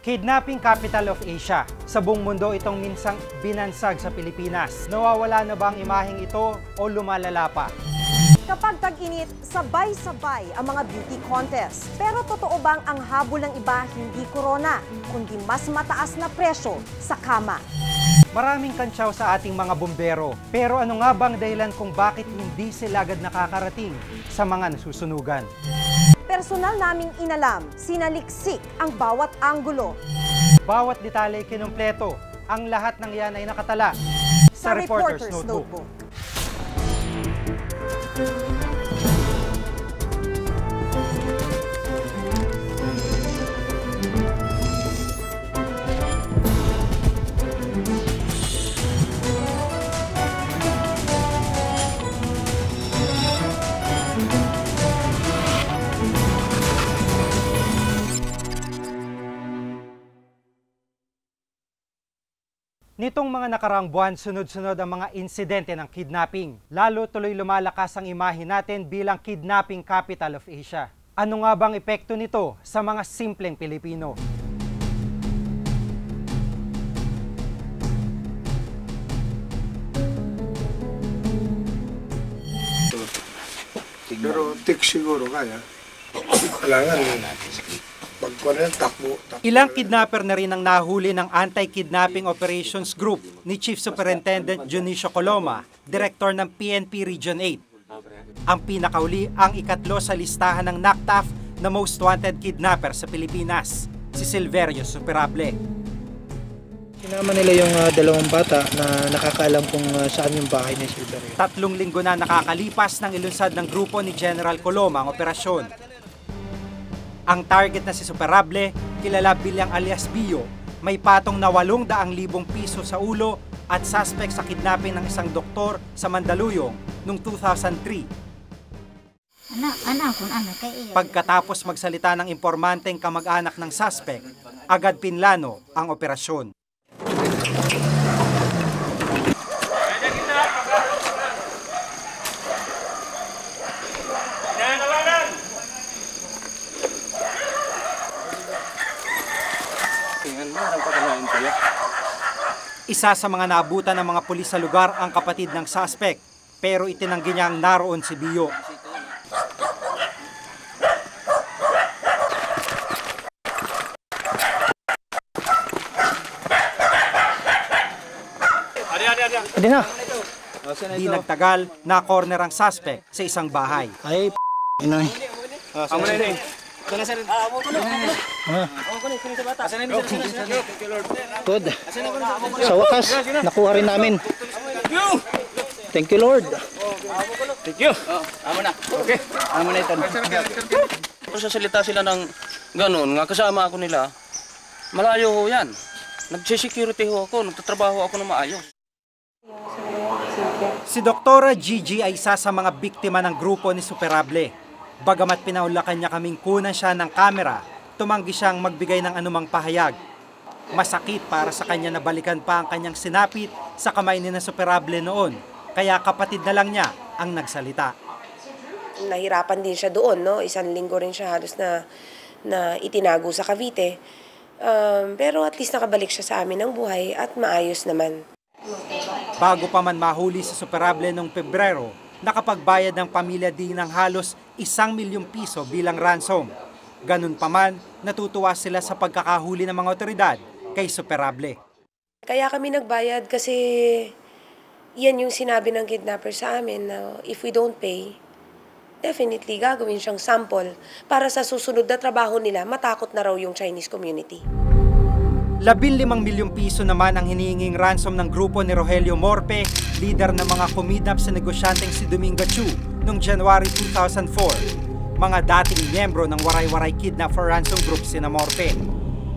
Kidnapping capital of Asia. Sa buong mundo itong minsang binansag sa Pilipinas. Nawawala na ba ang imaheng ito o lumalala pa? Kapag tag-init, sabay-sabay ang mga beauty contest. Pero totoo bang ang habol ng iba hindi corona, kundi mas mataas na presyo sa kama? Maraming kantsaw sa ating mga bumbero. Pero ano nga bang dahilan kung bakit hindi sila agad nakakarating sa mga nasusunugan? Personal naming inalam, sinaliksik ang bawat anggulo. Bawat detalye kinumpleto. Ang lahat ng yan ay nakatala sa Reporter's Notebook. Nitong mga nakaraang buwan, sunod-sunod ang mga insidente ng kidnapping. Lalo tuloy lumalakas ang imahe natin bilang kidnapping capital of Asia. Ano nga bang epekto nito sa mga simpleng Pilipino? Pero tik siguro kaya. Kailangan pagkuhan takbo. Ilang kidnapper na rin ang nahuli ng Anti-Kidnapping Operations Group ni Chief Superintendent Junicio Coloma, Director ng PNP Region 8. Ang pinakauli ang ikatlo sa listahan ng NACTAF na Most Wanted Kidnapper sa Pilipinas, si Silverio Superable. Sinama nila yung dalawang bata na nakakaalam kung saan yung bahay ni Silverio. 3 linggo na nakakalipas ng ilunsad ng grupo ni General Coloma ang operasyon. Ang target na si Superable, kilala bilang alias Bio, may patong na 800,000 piso sa ulo at suspect sa kidnapping ng isang doktor sa Mandaluyong noong 2003. Pagkatapos magsalita ng impormanteng kamag-anak ng suspect, agad pinlano ang operasyon. Isa sa mga naabutan ng mga pulis sa lugar ang kapatid ng suspect, pero itinanggi niyang naroon si Bio. Di nagtagal, na-corner ang suspect sa isang bahay. Ay, inoy. Good. Sa wakas, nakuha rin namin. Thank you, Lord. Thank you. Amo na. Okay. Amo na ito. Sasalita sila ng ganun, nga kasama ako nila. Malayo ho yan. Nag-security ho ako, nagtatrabaho ako na maayos. Si Doktora Gigi ay isa sa mga biktima ng grupo ni Superable. Bagamat pinaulakan niya kaming kunan siya ng kamera, tumanggi siyang magbigay ng anumang pahayag. Masakit para sa kanya na balikan pa ang kanyang sinapit sa kamay ni na Superable noon, kaya kapatid na lang niya ang nagsalita. Nahirapan din siya doon, no? 1 linggo rin siya halos na itinago sa Cavite. Pero at least nakabalik siya sa amin ng buhay at maayos naman. Bago pa man mahuli si Superable noong Pebrero, nakapagbayad ng pamilya din ng halos 1 milyong piso bilang ransom. Ganun pa man, natutuwa sila sa pagkakahuli ng mga otoridad kay Superable. Kaya kami nagbayad kasi yan yung sinabi ng kidnapper sa amin na if we don't pay, definitely gagawin siyang sample para sa susunod na trabaho nila matakot na raw yung Chinese community. 15 milyong piso naman ang hinihinging ransom ng grupo ni Rogelio Morpe, leader ng mga kumidnap sa negosyanteng si Domingo Chu noong January 2004. Mga dating miyembro ng Waray-Waray Kidnap for Ransom Group sina Morpe.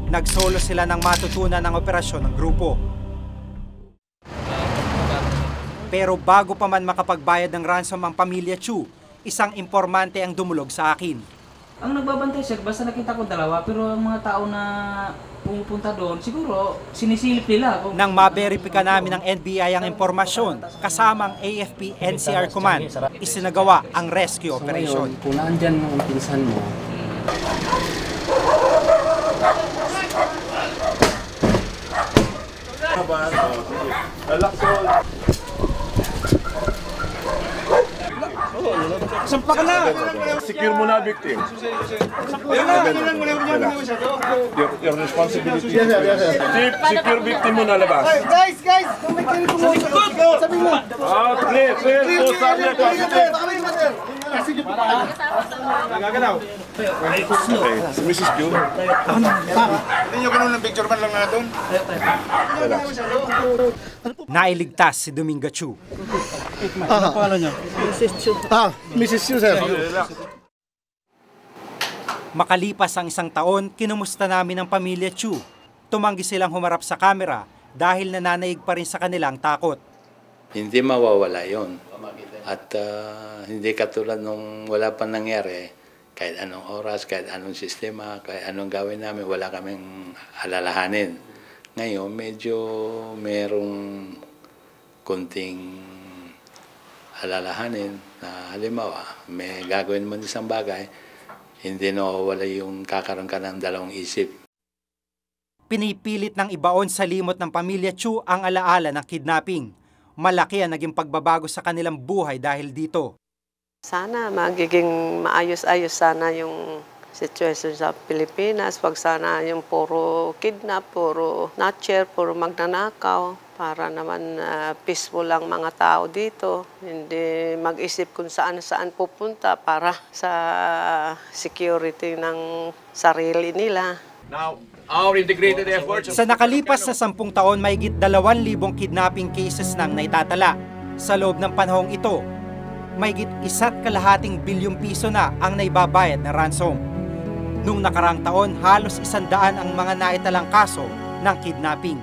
Nagsolo sila ng matutunan ng operasyon ng grupo. Pero bago pa man makapagbayad ng ransom ang pamilya Chu, isang impormante ang dumulog sa akin. Ang nagbabantay siya, basta nakita ko dalawa, pero ang mga tao na pumupunta doon, siguro sinisilip nila. Nang maberipika namin ng NBI ang impormasyon, kasama ang AFP-NCR Command, isinagawa ang rescue operation. So, kung naandyan ang pinsan mo, Sampa ka na! Secure mo na victim. Your responsibility. Chief, secure victim mo na labas. Guys! Kung may kinig mo, sabi mo. Clear. So, sabi ako. Nagagalaw. Okay, si Mrs. Q. Hindi nyo ganun ng picture man lang na doon. Nailigtas si Dominga Chu. Mrs. Q, sir. Makalipas ang isang taon, kinumusta namin ang pamilya Chu. Tumanggi silang humarap sa kamera dahil nananaig pa rin sa kanilang takot. Hindi mawawala yon. At hindi katulad nung wala pa nangyari, kahit anong oras, kahit anong sistema, kahit anong gawin namin, wala kaming alalahanin. Ngayon, medyo merong kunting alalahanin na halimbawa, may gagawin mo isang bagay, hindi nawawala yung kakaroon ka ng dalawang isip. Pinipilit ng ibaon sa limot ng pamilya Chu ang alaala ng kidnapping. Malaki ang naging pagbabago sa kanilang buhay dahil dito. Sana magiging maayos-ayos sana yung situation sa Pilipinas. Wag sana yung puro kidnap, puro snatcher, puro magnanakaw. Para naman peaceful lang mga tao dito. Hindi mag-isip kung saan-saan pupunta para sa security ng sarili nila. Now, our integrated efforts. Sa nakalipas na 10 taon, mahigit 2,000 kidnapping cases nang naitatala. Sa loob ng panahong ito, mahigit 1.2 bilyong piso na ang naibabayad na ransom. Nung nakarang taon, halos 100 ang mga naitalang kaso ng kidnapping.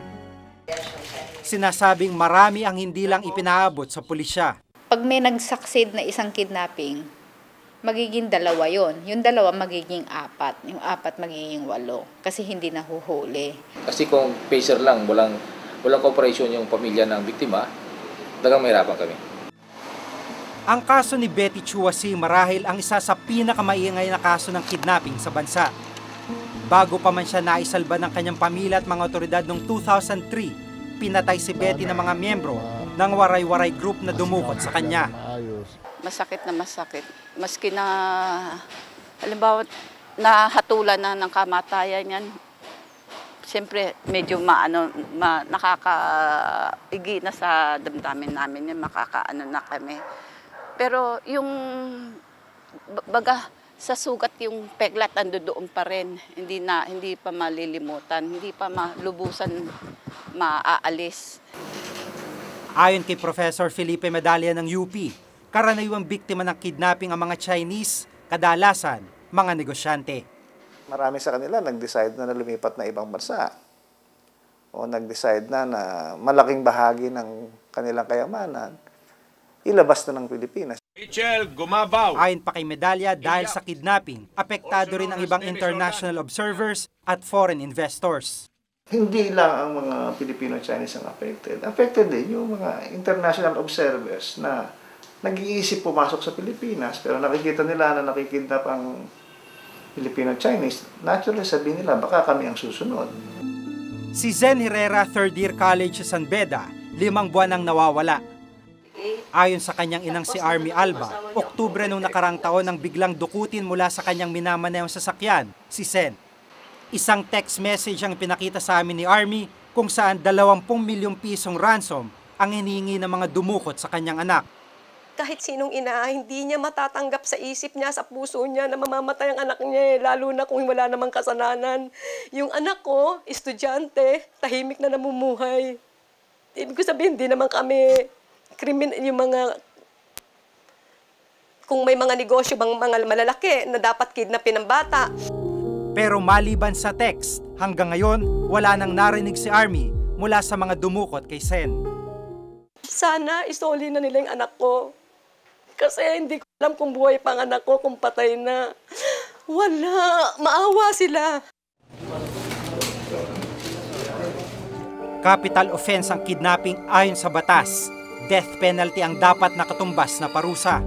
Sinasabing marami ang hindi lang ipinaabot sa pulisya. Pag may nag-succeed na isang kidnapping, magiging 2 yon. Yung 2 magiging 4. Yung 4 magiging 8. Kasi hindi nahuhuli. Kasi kung pacer lang, walang cooperation yung pamilya ng biktima, talagang mahirapan kami. Ang kaso ni Betty Chuasi marahil ang isa sa pinakamaingay na kaso ng kidnapping sa bansa. Bago pa man siya naisalba ng kanyang pamilya at mga otoridad noong 2003, pinatay si Betty ng mga miyembro ng waray-waray group na dumukot sa kanya. Masakit na masakit. Maski na, halimbawa, nahatulan na ng kamatayan yan, siyempre medyo nakakaigi na sa damdamin namin yan, makakaano na kami. Pero yung, baga, sa sugat yung peglat ando doon pa rin, hindi pa malilimutan, hindi pa malubusan maaalis. Ayon kay Professor Felipe Medalla ng UP, karaniwang biktima ng kidnapping ang mga Chinese, kadalasan mga negosyante. Marami sa kanila nag-decide na lumipat na ibang bansa o nag-decide na malaking bahagi ng kanilang kayamanan ilabas na ng Pilipinas. Ayon pa kay Medalla, dahil sa kidnapping, apektado rin ang ibang international observers at foreign investors. Hindi lang ang mga Filipino-Chinese ang affected. Affected din yung mga international observers na nag-iisip pumasok sa Pilipinas pero nakikita nila na nakikidnap ang Filipino-Chinese. Naturally, sabihin nila, baka kami ang susunod. Si Zen Herrera, third year college sa San Beda, 5 buwan ang nawawala. Ayon sa kanyang inang si Army Alba, Oktubre noong nakarang taon nang biglang dukutin mula sa kanyang minamanayang sasakyan, si Sen. Isang text message ang pinakita sa amin ni Army kung saan 20 milyong pisong ransom ang hinihingi ng mga dumukot sa kanyang anak. Kahit sinong ina, hindi niya matatanggap sa isip niya, sa puso niya na mamamatay ang anak niya, lalo na kung wala namang kasalanan. Yung anak ko, estudyante, tahimik na namumuhay. Ibig ko sabihin, hindi naman kami yung mga, kung may mga negosyo bang mga malalaki na dapat kidnapin ng bata. Pero maliban sa text, hanggang ngayon, wala nang narinig si Army mula sa mga dumukot kay Sen. Sana isoli na nila yung anak ko. Kasi hindi ko alam kung buhay pa ang anak ko, kung patay na. Wala, maawa sila. Capital offense ang kidnapping ayon sa batas. Death penalty ang dapat nakatumbas na parusa.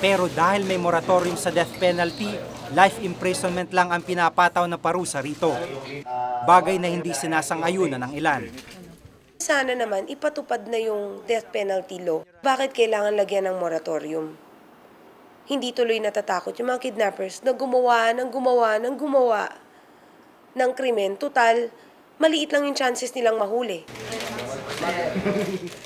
Pero dahil may moratorium sa death penalty, life imprisonment lang ang pinapataw na parusa rito. Bagay na hindi sinasang-ayunan ng ilan. Sana naman ipatupad na yung death penalty law. Bakit kailangan lagyan ng moratorium? Hindi tuloy natatakot yung mga kidnappers na gumawa ng krimen. Total, maliit lang yung chances nilang mahuli.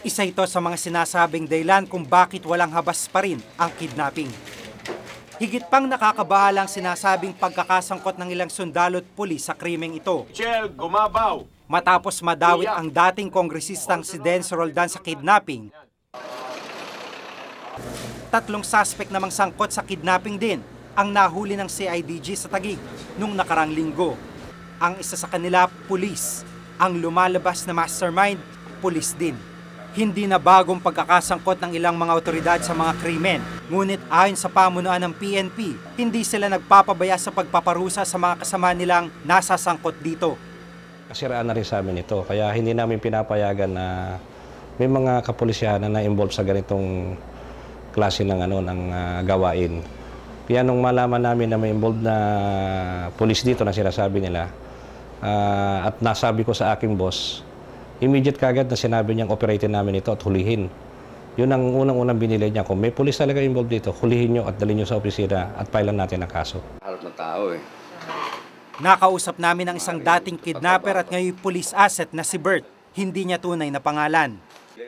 Isa ito sa mga sinasabing dahilan kung bakit walang habas pa rin ang kidnapping. Higit pang nakakabahalang sinasabing pagkakasangkot ng ilang sundalo at pulis sa krimeng ito. Michelle Gumabaw. Matapos madawit ang dating kongresistang si Denz Roldan sa kidnapping, 3 suspect namang sangkot sa kidnapping din ang nahuli ng CIDG sa Taguig nung nakarang linggo. Ang isa sa kanila, pulis. Ang lumalabas na mastermind, pulis din. Hindi na bagong pagkakasangkot ng ilang mga otoridad sa mga krimen. Ngunit ayon sa pamunuan ng PNP, hindi sila nagpapabaya sa pagpaparusa sa mga kasama nilang nasasangkot dito. Kasiraan na rin sa amin ito, kaya hindi namin pinapayagan na may mga kapulisyahan na involved sa ganitong klase ng gawain. Kaya nung malaman namin na may involved na pulis dito na sinasabi nila, at nasabi ko sa aking boss, immediate kagad na sinabi niyang operatin namin ito at hulihin. Yun ang unang-unang binili niya. Kung may pulis talaga involved dito, hulihin niyo at dalhin niyo sa opisina at filean natin ang kaso. Harap ng tao eh. Nakausap namin ang isang dating kidnapper at ngayon police asset na si Bert. Hindi niya tunay na pangalan.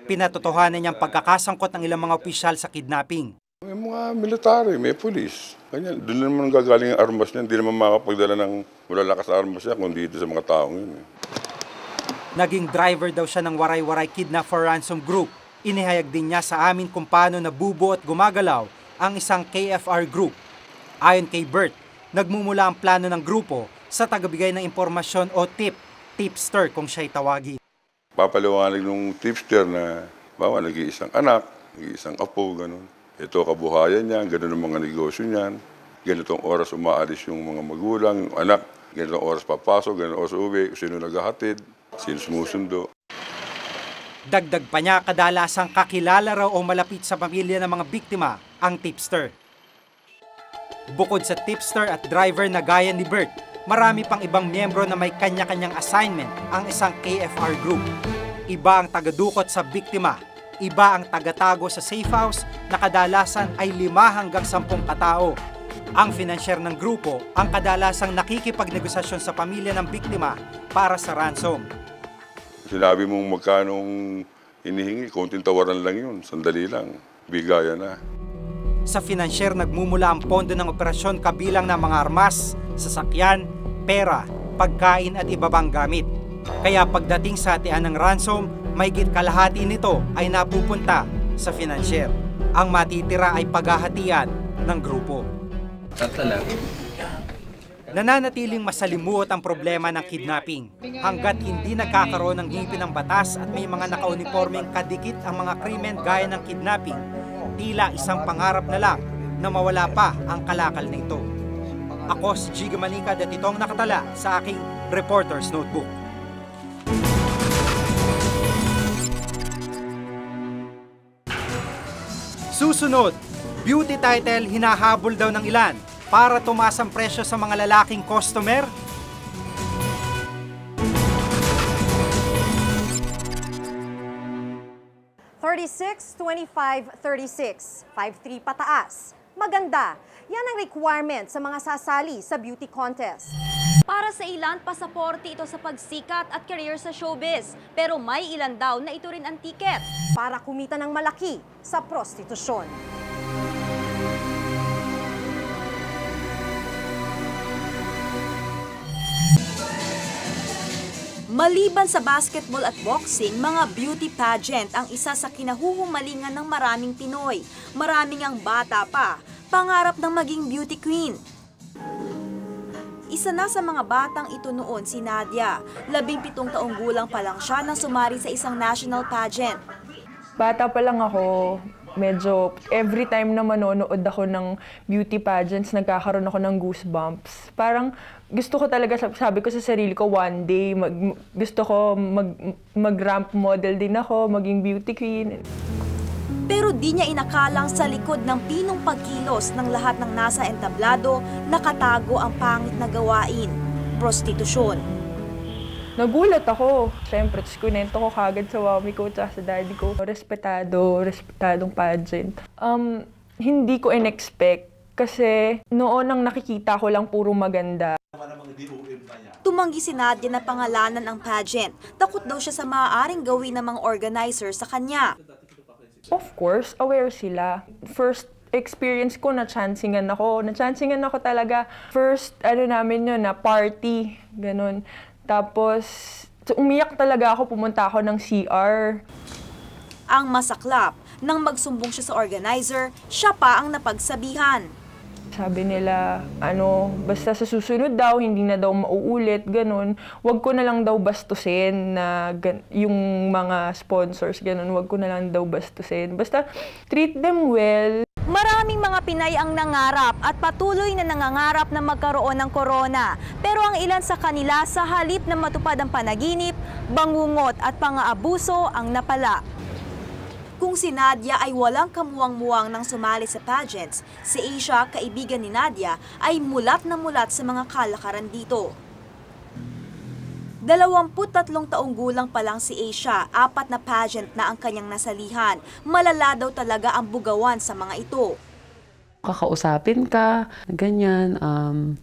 Pinatotohanan niyang pagkakasangkot ng ilang mga opisyal sa kidnapping. May mga military, may pulis. Ganyan. Doon naman gagaling ang armas niya. Hindi naman makapagdala ng malalakas na armas niya kung dito sa mga taong yun. Naging driver daw siya ng waray-waray kidnap for ransom group. Inihayag din niya sa amin kung paano nabubuo at gumagalaw ang isang KFR group. Ayon kay Bert, nagmumula ang plano ng grupo sa tagabigay ng impormasyon o tipster kung siya'y tawagin. Papaliwanag ng tipster na bawa nag-iisang anak, nag-iisang apo, gano'n. Ito kabuhayan niya, gano'n ang mga negosyo niyan. Ganitong oras umaalis yung mga magulang, yung anak. Ganitong oras papasok, ganitong oras uwi, sino naghahatid, sino sumusundo. Dagdag pa niya, kadalasang kakilala raw o malapit sa pamilya ng mga biktima ang tipster. Bukod sa tipster at driver na gaya ni Bert, marami pang ibang miyembro na may kanya-kanyang assignment ang isang KFR group. Iba ang tagadukot sa biktima, iba ang tagatago sa safe house na kadalasan ay 5 hanggang 10 katao. Ang financier ng grupo ang kadalasang nakikipagnegosasyon sa pamilya ng biktima para sa ransom. Sinabi mong magkanong hinihingi, konting tawaran lang yun, sandali lang, bigaya na. Sa financier nagmumula ang pondo ng operasyon kabilang ng mga armas, sasakyan, pera, pagkain at iba pang gamit. Kaya pagdating sa hatian ng ransom, mahigit kalahati nito ay napupunta sa financier. Ang matitira ay paghahatian ng grupo. Nananatiling masalimuot ang problema ng kidnapping hanggat hindi nagkakaroon ng higpit ng batas at may mga nakauniformeng kadikit ang mga krimen gaya ng kidnapping. Tila isang pangarap na lang na mawala pa ang kalakal nito. Ako si Giga Manika at itong nakatala sa aking Reporter's Notebook. Susunod, beauty title hinahabol daw ng ilan para tumaas ang presyo sa mga lalaking customer? $36, $25, $36, 5'3" pataas. Maganda. Yan ang requirement sa mga sasali sa beauty contest. Para sa ilan, pasaporte ito sa pagsikat at career sa showbiz. Pero may ilan daw na ito rin ang tiket para kumita ng malaki sa prostitusyon. Maliban sa basketball at boxing, mga beauty pageant ang isa sa kinahuhumalingan ng maraming Pinoy. Maraming ang bata pa, pangarap ng maging beauty queen. Isa na sa mga batang ito noon si Nadia. 17 taong gulang pa lang siya nang sumari sa isang national pageant. Bata pa lang ako, medyo every time na manonood ako ng beauty pageants, nagkakaroon ako ng goosebumps. Parang gusto ko talaga, sabi ko sa sarili ko, one day, gusto ko mag-ramp model din ako, maging beauty queen. Pero di niya inakalang sa likod ng pinong pagkilos ng lahat ng nasa entablado, nakatago ang pangit na gawain, prostitusyon. Nagulat ako. Siyempre, kunento ko kagad sa mami ko at sa daddy ko. Respetadong pageant. Hindi ko in-expect kasi noon ang nakikita ko lang puro maganda. Tumanggi si Nadia na pangalanan ang pageant. Takot daw siya sa maaaring gawin ng mga organizer sa kanya. Of course, aware sila. First experience ko, na-chancingan ako. Na-chancingan ako talaga. First, namin yun, na party. Ganun. Tapos, umiyak talaga ako, pumunta ako ng CR. Ang masaklap, nang magsumbong siya sa organizer, siya pa ang napagsabihan. Sabi nila, basta sa susunod daw, hindi na daw mauulit, ganun. Wag ko na lang daw bastusin na yung mga sponsors, ganun. Wag ko na lang daw bastusin. Basta treat them well. Maraming mga Pinay ang nangarap at patuloy na nangangarap na magkaroon ng corona. Pero ang ilan sa kanila sa halip na matupad ang panaginip, bangungot at pang-aabuso ang napala. Kung si Nadia ay walang kamuwang-muwang nang sumali sa pageants, si Asia, kaibigan ni Nadia, ay mulat na mulat sa mga kalakaran dito. 23 taong gulang pa lang si Asia, 4 na pageant na ang kanyang nasalihan. Malala daw talaga ang bugawan sa mga ito. Kakausapin ka, ganyan.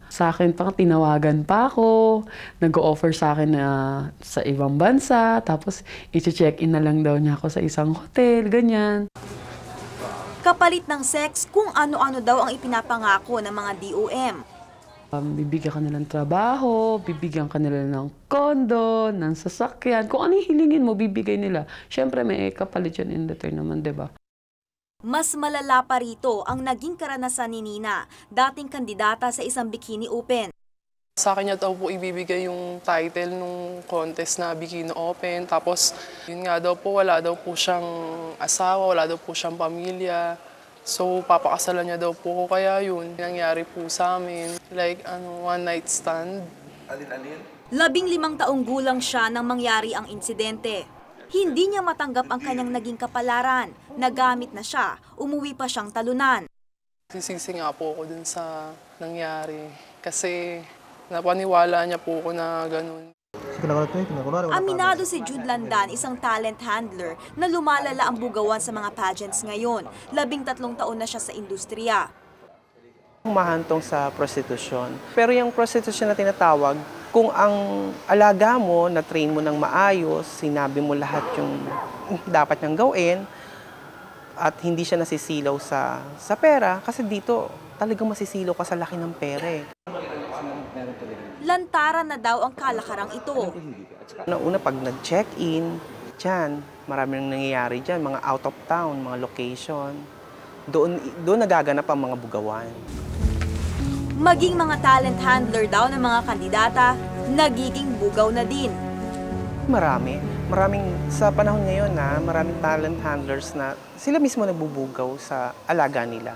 Sa akin pang tinawagan pa ako, nag-o-offer sa akin na sa ibang bansa, tapos i-check-in na lang daw niya ako sa isang hotel, ganyan. Kapalit ng sex, kung ano-ano daw ang ipinapangako ng mga DOM. Bibigyan ka nila ng trabaho, bibigyan ka nila ng kondo, ng sasakyan, kung ano hilingin mo, bibigay nila. Siyempre may kapalit yan in return naman, diba? Mas malala pa rito ang naging karanasan ni Nina, dating kandidata sa isang Bikini Open. Sa akin niya daw po ibibigay yung title nung contest na Bikini Open. Tapos yun nga daw po, wala daw po siyang asawa, wala daw po siyang pamilya. So papakasalan niya daw po ko, kaya yun, nangyari po sa amin. Like one night stand. 15 taong gulang siya nang mangyari ang insidente. Hindi niya matanggap ang kanyang naging kapalaran. Nagamit na siya, umuwi pa siyang talunan. Sisisi nga po ako dun sa nangyari kasi napaniwala niya po ako na ganun. Aminado si Jude Landan, isang talent handler na lumalala ang bugawan sa mga pageants ngayon. 13 taon na siya sa industriya. Humahantong sa prostitusyon. Pero yung prostitusyon na tinatawag, kung ang alaga mo, na-train mo ng maayos, sinabi mo lahat yung dapat niyang gawin, at hindi siya nasisilaw sa pera, kasi dito talagang masisilaw ka sa laki ng pera eh. Lantaran na daw ang kalakarang ito. Una, pag nag-check-in, dyan, marami nang nangyayari dyan, mga out of town, mga location. Doon nagaganap ang mga bugawan. Maging mga talent handler daw ng mga kandidata, nagiging bugaw na din. Maraming sa panahon ngayon maraming talent handlers na sila mismo nagbubugaw sa alaga nila.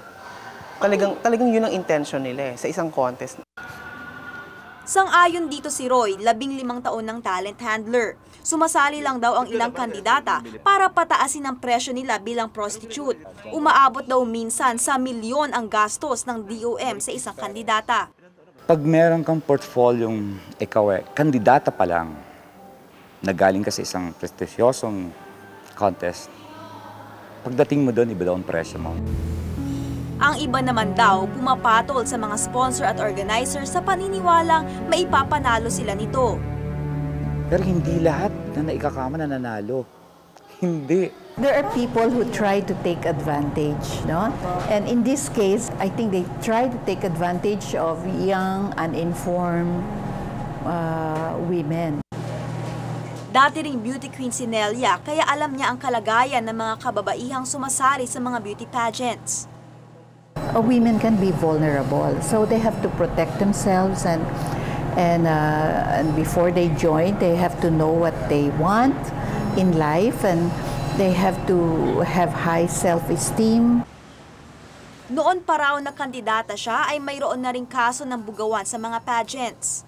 Talagang yun ang intention nila sa isang contest. Sang-ayon dito si Roy, 15 taon ng talent handler. Sumasali lang daw ang ilang kandidata para pataasin ang presyo nila bilang prostitute. Umaabot daw minsan sa milyon ang gastos ng DOM sa isang kandidata. Pag meron kang portfolyong ikaw kandidata pa lang, nagaling ka sa isang prestigyosong contest, pagdating mo doon, iba daw ang presyo mo. Ang iba naman daw pumapatol sa mga sponsor at organizer sa paniniwalang maipapanalo sila nito. Pero hindi lahat na naikakama na nanalo. Hindi. There are people who try to take advantage, no? And in this case, I think they try to take advantage of young, uninformed women. Dati ring beauty queen si Nelia, kaya alam niya ang kalagayan ng mga kababaihang sumasali sa mga beauty pageants. Women can be vulnerable, so they have to protect themselves and before they join, they have to know what they want in life and they have to have high self-esteem. Noon pa raw na kandidata siya ay mayroon na ring kaso ng bugawan sa mga pageants.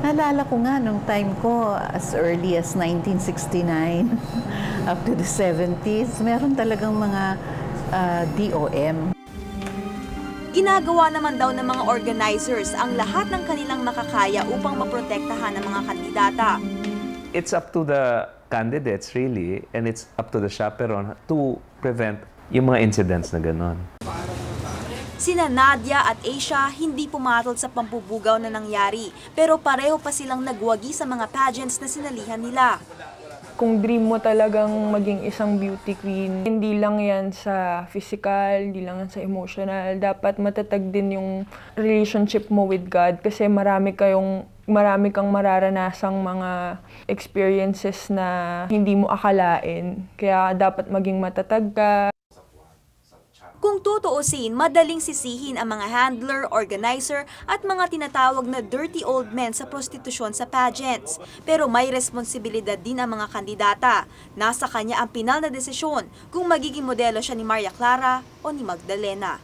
Naalala ko nga nung time ko as early as 1969 up to the 70s, meron talagang mga DOM. Ginagawa naman daw ng mga organizers ang lahat ng kanilang makakaya upang maprotektahan ang mga kandidata. It's up to the candidates really, and it's up to the chaperone to prevent yung mga incidents na ganon. Sina Nadia at Asia hindi pumatol sa pampubugaw na nangyari, pero pareho pa silang nagwagi sa mga pageants na sinalihan nila. Kung dream mo talagang maging isang beauty queen, hindi lang yan sa physical, hindi lang yan sa emotional. Dapat matatag din yung relationship mo with God kasi marami kang mararanasang mga experiences na hindi mo akalain. Kaya dapat maging matatag ka. Kung tutuusin, madaling sisihin ang mga handler, organizer at mga tinatawag na dirty old men sa prostitusyon sa pageants. Pero may responsibilidad din ang mga kandidata. Nasa kanya ang pinal na desisyon kung magiging modelo siya ni Maria Clara o ni Magdalena.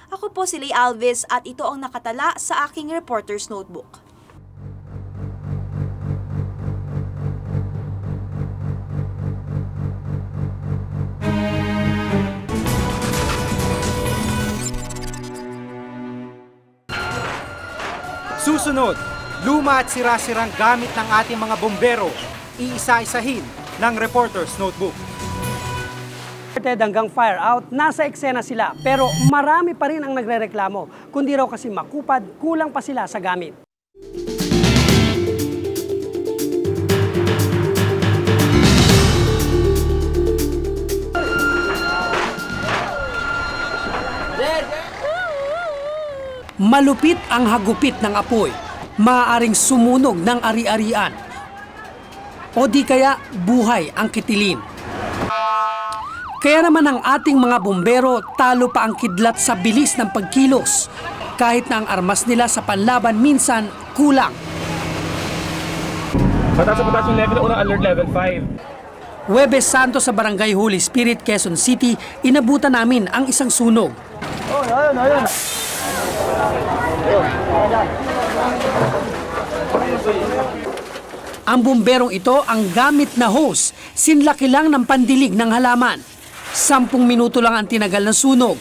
Ako po si Lay Alves at ito ang nakatala sa aking reporter's notebook. Susunod, luma at sira-sirang gamit ng ating mga bombero, iisa-isahin ng Reporter's Notebook. Hanggang fire out, nasa eksena sila pero marami pa rin ang nagrereklamo. Kundi raw kasi makupad, kulang pa sila sa gamit. Malupit ang hagupit ng apoy, maaaring sumunog ng ari-arian, o di kaya buhay ang kitilin. Kaya naman ang ating mga bombero talo pa ang kidlat sa bilis ng pagkilos, kahit na ang armas nila sa panlaban minsan kulang. Mataas yung level, unang alert level 5. Huwebes Santo sa Barangay Holy Spirit, Quezon City, inabutan namin ang isang sunog. Ayun. Ang bomberong ito ang gamit na hose, sinlaki lang ng pandilig ng halaman. 10 minuto lang ang tinagal ng sunog.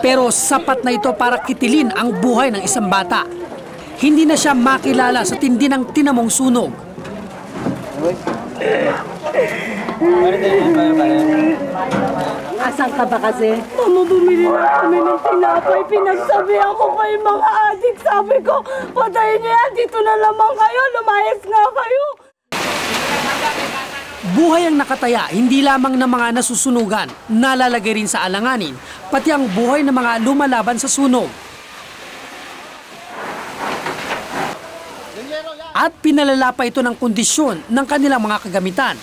Pero sapat na ito para kitilin ang buhay ng isang bata. Hindi na siya makilala sa tindi ng tinamong sunog. Asan ka ba kasi? Mama, bumili na kami ng tinapay. Pinagsabi ako kay mga adik. Sabi ko, patayin niyo yan. Dito na lamang kayo. Lumayas nga kayo. Buhay ang nakataya, hindi lamang ng mga nasusunugan, nalalagay rin sa alanganin, pati ang buhay ng mga lumalaban sa sunog. At pinalala pa ito ng kondisyon ng kanilang mga kagamitan.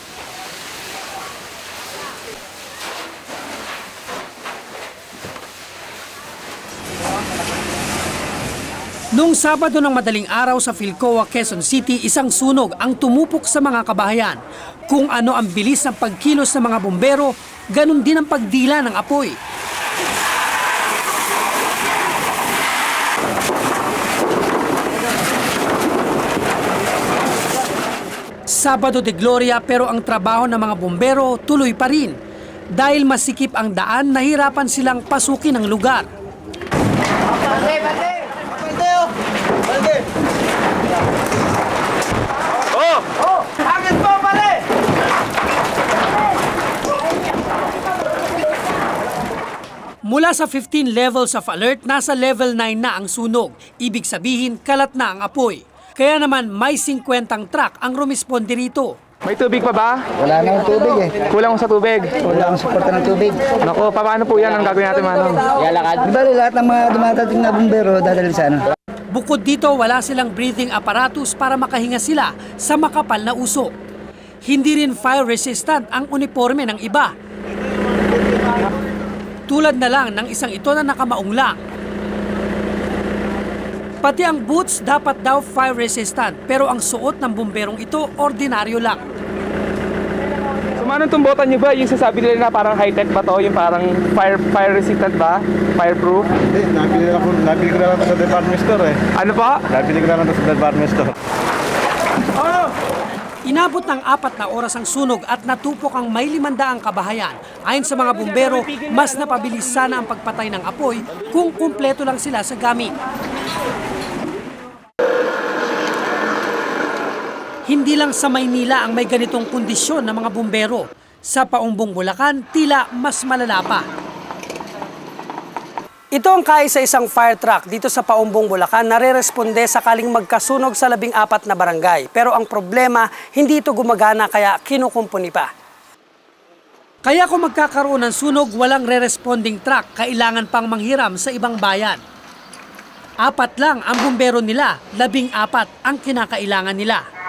Noong Sabado ng madaling araw sa Philcoa, Quezon City, isang sunog ang tumupok sa mga kabahayan. Kung ano ang bilis ng pagkilos ng mga bombero, ganun din ang pagdila ng apoy. Sabado de Gloria, pero ang trabaho ng mga bombero tuloy pa rin. Dahil masikip ang daan, nahirapan silang pasukin ang lugar. Agad po, pare! Mula sa 15 levels of alert, nasa level 9 na ang sunog. Ibig sabihin, kalat na ang apoy. Kaya naman may 50 truck ang rumisponde rito. May tubig pa ba? Wala na yung tubig eh. Kulang sa tubig? Wala akong suporta ng tubig. Naku, paano po yan ang gagawin natin, Manong? Lalakad. Di ba lahat ng mga dumadating na bumbero dadalhin sa ano? Bukod dito, wala silang breathing apparatus para makahinga sila sa makapal na usok. Hindi rin fire resistant ang uniforme ng iba. Tulad na lang ng isang ito na nakamaong lang. Pati ang boots dapat daw fire resistant, pero ang suot ng bomberong ito ordinaryo lang. Paano itong botan niyo ba? Yung sasabi nila na parang high-tech ba to? Yung parang fire resistant ba? Fireproof? Hindi, nabili ko na lang ito sa department store eh. Ano po? Nabili ko na lang ito sa department store. Inabot ng 4 na oras ang sunog at natupok ang may 500 kabahayan. Ayon sa mga bumbero, mas napabilis sana ang pagpatay ng apoy kung kumpleto lang sila sa gamit. Hindi lang sa Maynila ang may ganitong kondisyon ng mga bumbero. Sa Paumbong, Bulacan, tila mas malala pa. Ito ang kaisa-isang fire truck dito sa Paumbong, Bulacan na re-responde sakaling magkasunog sa 14 na barangay. Pero ang problema, hindi ito gumagana kaya kinukumpuni pa. Kaya kung magkakaroon ng sunog, walang re-responding truck, kailangan pang manghiram sa ibang bayan. 4 lang ang bumbero nila, 14 ang kinakailangan nila.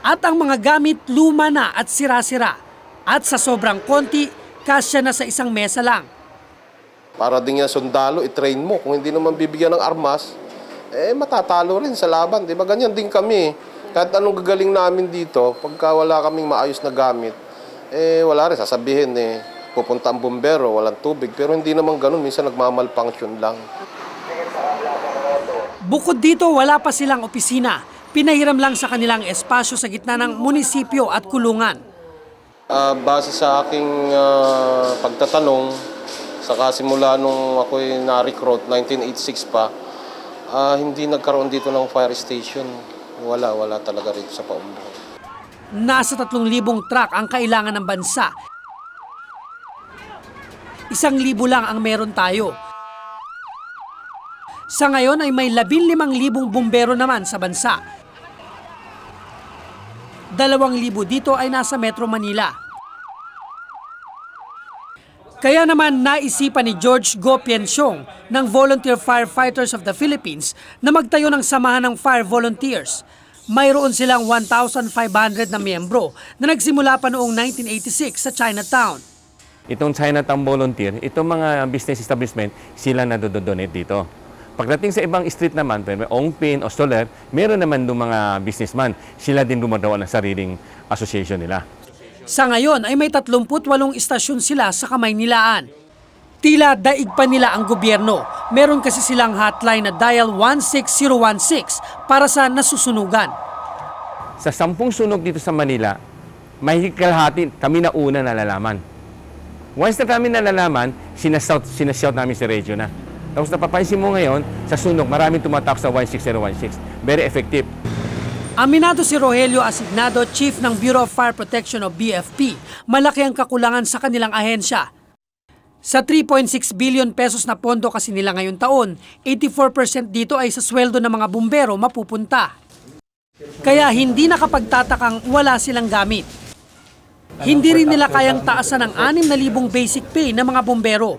At ang mga gamit luma na at sira-sira. At sa sobrang konti, kasya na sa isang mesa lang. Para din yan sundalo, i-train mo. Kung hindi naman bibigyan ng armas, matatalo rin sa laban. Diba? Ganyan din kami. Kahit anong gagaling namin dito, pagka wala kaming maayos na gamit, wala rin. Sasabihin, pupunta ang bumbero, walang tubig. Pero hindi naman ganun. Minsan nagmamalfunction lang. Bukod dito, wala pa silang opisina. Pinahiram lang sa kanilang espasyo sa gitna ng munisipyo at kulungan. Base sa aking pagtatanong, saka simula nung ako'y na-recruit, 1986 pa, hindi nagkaroon dito ng fire station. Wala talaga rito sa Paumbong. Nasa 3,000 truck ang kailangan ng bansa. 1,000 lang ang meron tayo. Sa ngayon ay may 15,000 bumbero naman sa bansa. 2,000 dito ay nasa Metro Manila. Kaya naman naisipan ni George Go Piensiong ng Volunteer Firefighters of the Philippines na magtayo ng samahan ng fire volunteers. Mayroon silang 1,500 na miyembro na nagsimula pa noong 1986 sa Chinatown. Itong Chinatown Volunteer, itong mga business establishment, sila nadodonate dito. Pagdating sa ibang street naman, Ongpin o Soler, meron naman ng mga businessman. Sila din lumadaw ng sariling association nila. Sa ngayon ay may 38 istasyon sila sa Kamaynilaan. Tila daig pa nila ang gobyerno. Meron kasi silang hotline na dial 16016 para sa nasusunugan. Sa 10 sunog dito sa Manila, mahigit kalahati kami na una nalalaman. Once na kami nalalaman, sinashout namin si radio na. Tapos napapansin mo ngayon, sa sunog, maraming tumatak sa 16016. Very effective. Aminado si Rogelio Asignado, Chief ng Bureau of Fire Protection o BFP. Malaki ang kakulangan sa kanilang ahensya. Sa 3.6 billion pesos na pondo kasi nila ngayong taon, 84% dito ay sa sweldo ng mga bumbero mapupunta. Kaya hindi nakapagtatakang wala silang gamit. Hindi rin nila kayang taasan ang 6,000 basic pay ng mga bumbero.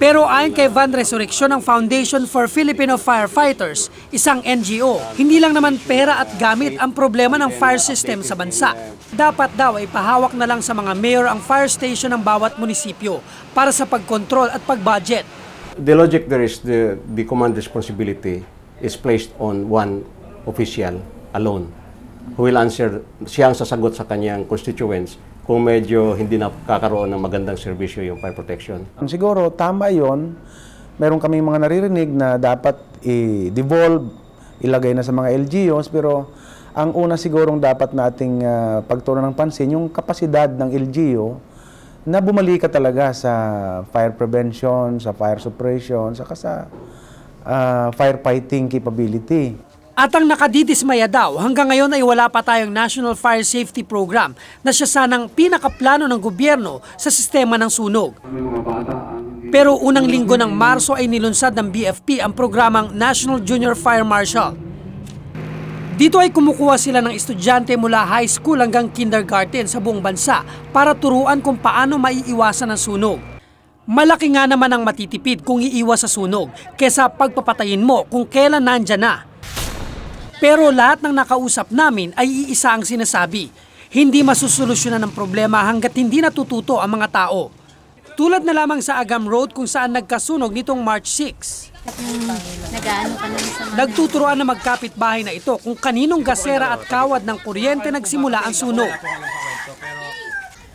Pero ayon kay Van Resurrection ng Foundation for Filipino Firefighters, isang NGO, hindi lang naman pera at gamit ang problema ng fire system sa bansa. Dapat daw ay pahawak na lang sa mga mayor ang fire station ng bawat munisipyo para sa pagkontrol at pag-budget. The logic there is the command responsibility is placed on one official alone who will answer, siyang sasagot sa kanyang constituents kung medyo hindi na kakaroon ng magandang serbisyo yung fire protection. Siguro tama yon. Meron kami mga naririnig na dapat i-devolve, ilagay na sa mga LGUs, pero ang una sigurong dapat nating pagtuunan ng pansin, yung kapasidad ng LGU na bumalik ka talaga sa fire prevention, sa fire suppression, saka sa firefighting capability. At ang nakadidismaya daw, hanggang ngayon ay wala pa tayong National Fire Safety Program na siya sanang pinakaplano ng gobyerno sa sistema ng sunog. Pero unang linggo ng Marso ay nilunsad ng BFP ang programang National Junior Fire Marshal. Dito ay kumukuha sila ng estudyante mula high school hanggang kindergarten sa buong bansa para turuan kung paano maiiwasan ang sunog. Malaki nga naman ang matitipid kung iiwas sa sunog kesa pagpapatayin mo kung kailan nandyan na. Pero lahat ng nakausap namin ay iisa ang sinasabi. Hindi masusolusyonan ng problema hanggat hindi natututo ang mga tao. Tulad na lamang sa Agam Road kung saan nagkasunog nitong March 6. Nagtuturoan na magkapitbahay na ito kung kaninong gasera at kawad ng kuryente nagsimula ang sunog.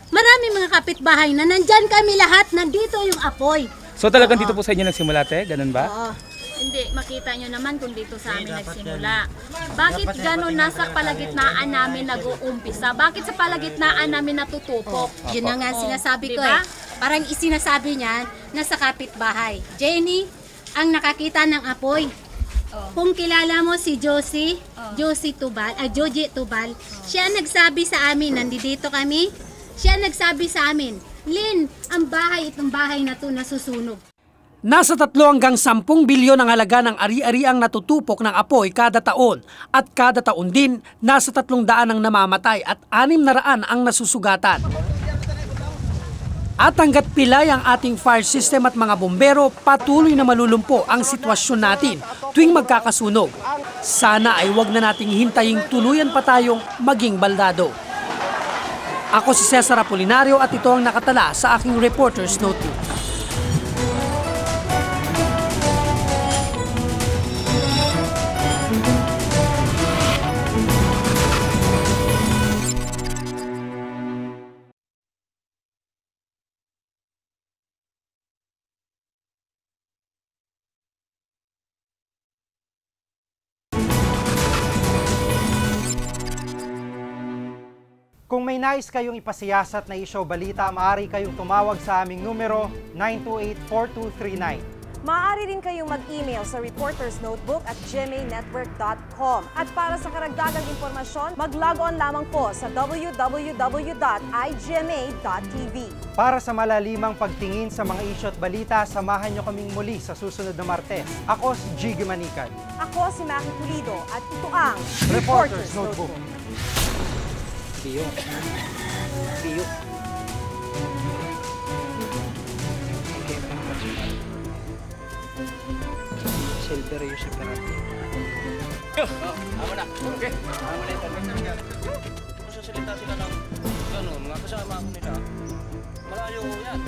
Marami mga kapitbahay na nandyan kami lahat, nandito yung apoy. So talagang dito po sa inyo nagsimula, te? Ganun ba? Oo. Hindi, makita nyo naman kung dito sa amin nagsimula. Bakit gano'n nasa palagitnaan namin nag-uumpisa? Bakit sa palagitnaan namin natutupok? Yun na nga sinasabi ko eh. Parang isinasabi niya na sa kapitbahay. Jenny, ang nakakita ng apoy. Kung kilala mo si Josie Tubal, siya nagsabi sa amin, nandito kami, siya nagsabi sa amin, Lynn, itong bahay na to nasusunog. Nasa 3 hanggang 10 bilyon ang halaga ng ari-ariang natutupok ng apoy kada taon at kada taon din nasa 300 ang namamatay at 600 ang nasusugatan. At hanggat pilay ang ating fire system at mga bombero, patuloy na malulumpo ang sitwasyon natin tuwing magkakasunog. Sana ay wag na nating hintaying tuluyan pa tayong maging baldado. Ako si Cesar Apolinario at ito ang nakatala sa aking Reporter's Notebook. Kung may nais kayong ipasiyasat na isyo balita, maaari kayong tumawag sa aming numero 928-4239. Maaari rin kayong mag-email sa reportersnotebook@gmanetwork.com. At para sa karagdagang impormasyon, mag-log on lamang po sa www.igma.tv. Para sa malalimang pagtingin sa mga isyo at balita, samahan nyo kaming muli sa susunod na Martes. Ako si Jiggy Manikan. Ako si Maki Pulido at ito ang Reporter's Notebook. Biyo. Silver yung separate. Amo na. Okay. Amo na ito. Kung sasalita sila ng gano'n, mga kasama ko nila, malayo yan.